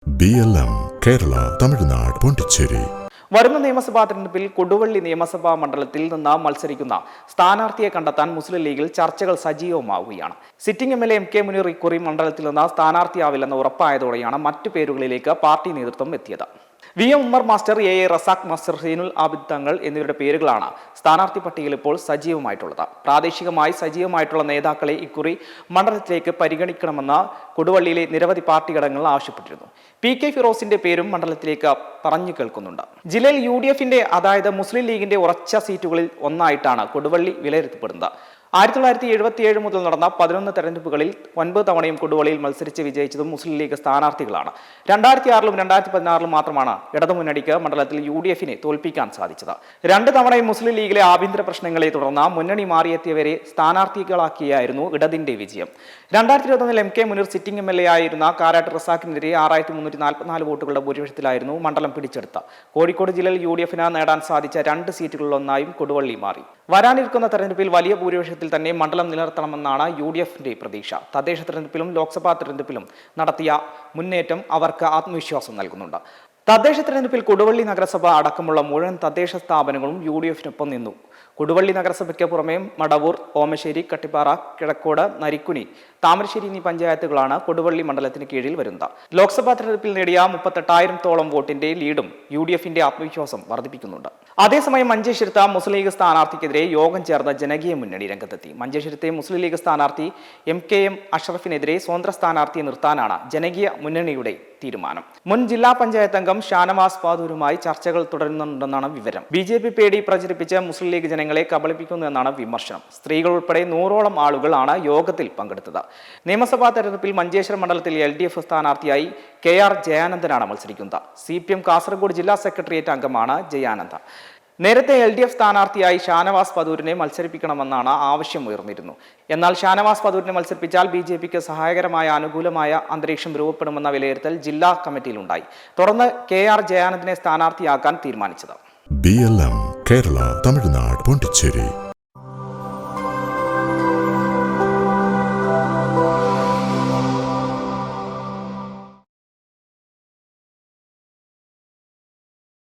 BLM Kerala Tamil Nadu Pondicherry. വരുന്ന നിയമസഭാ തെരഞ്ഞെടുപ്പിൽ കൊടുവള്ളി നിയമസഭാ മണ്ഡലത്തിൽ നിന്ന് മത്സരിക്കുന്ന സ്ഥാനാർത്ഥിയെ കണ്ടെത്താൻ മുസ്ലിം ലീഗിൽ ചർച്ചകൾ സജീവമാവുകയാണ്. സിറ്റിംഗ് MLA MK മുനീർ ഇക്കുറി മണ്ഡലത്തിൽ നിന്ന് സ്ഥാനാർത്ഥിയാവില്ലെന്ന് ഉറപ്പായതോടെയാണ് മറ്റു പേരുകളിലേക്ക് പാർട്ടി നേതൃത്വം എത്തിയത്. VM Ummer master, AA Razak master, Zainul Abid തങ്ങൾ എന്നിവരുടെ പേരുകളാണ് സ്ഥാനാർത്ഥി പട്ടികയിൽ ഇപ്പോൾ സജീവമായിട്ടുള്ളത്. പ്രാദേശികമായി സജീവമായിട്ടുള്ള നേതാക്കളെ ഇക്കുറി മണ്ഡലത്തിലേക്ക് പരിഗണിക്കണമെന്ന് കൊടുവള്ളിയിലെ നിരവധി പാർട്ടി ഘടകങ്ങൾ ആവശ്യപ്പെട്ടിരുന്നു. PK ഫിറോസിന്റെ പേരും മണ്ഡലത്തിലേക്ക് പറഞ്ഞു കേൾക്കുന്നുണ്ട്. ജില്ലയിൽ UDFന്റെ അതായത് മുസ്ലിം ലീഗിന്റെ ഉറച്ച സീറ്റുകളിൽ ഒന്നായിട്ടാണ് കൊടുവള്ളി വിലയിരുത്തപ്പെടുന്നത്. 1977 മുതൽ നടന്ന 11 തെരഞ്ഞെടുപ്പുകളിൽ 9 തവണയും കൊടുവള്ളിയിൽ മത്സരിച്ച് വിജയിച്ചതും മുസ്ലിം ലീഗ് സ്ഥാനാർത്ഥികളാണ്. 2006ലും 2016ലും മാത്രമാണ് ഇടതുമുന്നണിക്ക് മണ്ഡലത്തിൽ UDFനെ തോൽപ്പിക്കാൻ സാധിച്ചത്. 2 തവണയും മുസ്ലിം ലീഗിലെ ആഭ്യന്തര പ്രശ്നങ്ങളെ തുടർന്ന് മുന്നണി മാറിയെത്തിയവരെ സ്ഥാനാർത്ഥികളാക്കിയായിരുന്നു ഇടതിന്റെ വിജയം. 2021 MK മുനീർ സിറ്റിംഗ് MLA ആയിരുന്ന കാരാട്ട് റസാഖിനെതിരെ 6344 വോട്ടുകളുടെ ഭൂരിപക്ഷത്തിലായിരുന്നു മണ്ഡലം പിടിച്ചെടുത്തത്. കോഴിക്കോട് ജില്ലയിൽ UDFന് നേടാൻ സാധിച്ച 2 സീറ്റുകളിലൊന്നായും കൊടുവള്ളി മാറി. വരാനിരിക്കുന്ന തെരഞ്ഞെടുപ്പിൽ വലിയ ഭൂരിപക്ഷത്തിൽ തന്നെ മണ്ഡലം നിലനിർത്തണമെന്നാണ് UDFന്റെ പ്രതീക്ഷ. തദ്ദേശ തെരഞ്ഞെടുപ്പിലും ലോക്സഭാ തെരഞ്ഞെടുപ്പിലും നടത്തിയ മുന്നേറ്റം അവർക്ക് ആത്മവിശ്വാസം നൽകുന്നുണ്ട്. തദ്ദേശ തെരഞ്ഞെടുപ്പിൽ കൊടുവള്ളി നഗരസഭ അടക്കമുള്ള മുഴുവൻ തദ്ദേശ സ്ഥാപനങ്ങളും UDFനൊപ്പം നിന്നു. കൊടുവള്ളി നഗരസഭയ്ക്ക് പുറമെ മടവൂർ, ഓമശ്ശേരി, കട്ടിപ്പാറ, കിഴക്കോട്, നരിക്കുനി, താമരശ്ശേരി എന്നീ പഞ്ചായത്തുകളാണ് കൊടുവള്ളി മണ്ഡലത്തിന് കീഴിൽ വരുന്നത്. ലോക്സഭാ തെരഞ്ഞെടുപ്പിൽ നേടിയ 38,000-തോളം വോട്ടിന്റെ ലീഡും UDFന്റെ ആത്മവിശ്വാസം വർദ്ധിപ്പിക്കുന്നുണ്ട്. അതേസമയം മഞ്ചേശ്വരത്ത് മുസ്ലിം ലീഗ് സ്ഥാനാർത്ഥിക്കെതിരെ യോഗം ചേർന്ന ജനകീയ മുന്നണി രംഗത്തെത്തി. മഞ്ചേശ്വരത്തെ മുസ്ലിം ലീഗ് സ്ഥാനാർത്ഥി MKM അഷ്റഫിനെതിരെ സ്വതന്ത്ര സ്ഥാനാർത്ഥിയെ നിർത്താനാണ് ജനകീയ മുന്നണിയുടെ തീരുമാനം. മുൻ ജില്ലാ പഞ്ചായത്ത് അംഗം ഷാനവാസ് പാതൂരുമായി ചർച്ചകൾ തുടരുന്നുണ്ടെന്നാണ് വിവരം. BJP പേടി പ്രചരിപ്പിച്ച് മുസ്ലിം ലീഗ് ജനങ്ങളെ കബളിപ്പിക്കുന്നു എന്നാണ് വിമർശനം. സ്ത്രീകൾ ഉൾപ്പെടെ 100ഓളം ആളുകളാണ് യോഗത്തിൽ പങ്കെടുത്തത്. നിയമസഭാ തെരഞ്ഞെടുപ്പിൽ മഞ്ചേശ്വരം മണ്ഡലത്തിൽ LDF സ്ഥാനാർത്ഥിയായി KR ജയാനന്ദനാണ് മത്സരിക്കുന്നത്. CPM കാസർഗോഡ് ജില്ലാ സെക്രട്ടേറിയറ്റ് അംഗമാണ് ജയാനന്ദ. നേരത്തെ LDF സ്ഥാനാർത്ഥിയായി ഷാനവാസ് പദൂരിനെ മത്സരിപ്പിക്കണമെന്നാണ് ആവശ്യം ഉയർന്നിരുന്നു. എന്നാൽ ഷാനവാസ് പദൂരിനെ മത്സരിപ്പിച്ചാൽ BJPക്ക് സഹായകരമായ അനുകൂലമായ അന്തരീക്ഷം രൂപപ്പെടുമെന്ന വിലയിരുത്തൽ ജില്ലാ കമ്മിറ്റിയിലുണ്ടായി. തുടർന്ന് KR ജയാനന്ദനെ സ്ഥാനാർത്ഥിയാക്കാൻ തീരുമാനിച്ചത്. BLM കേരള തമിഴ്നാട് പോണ്ടിച്ചേരി.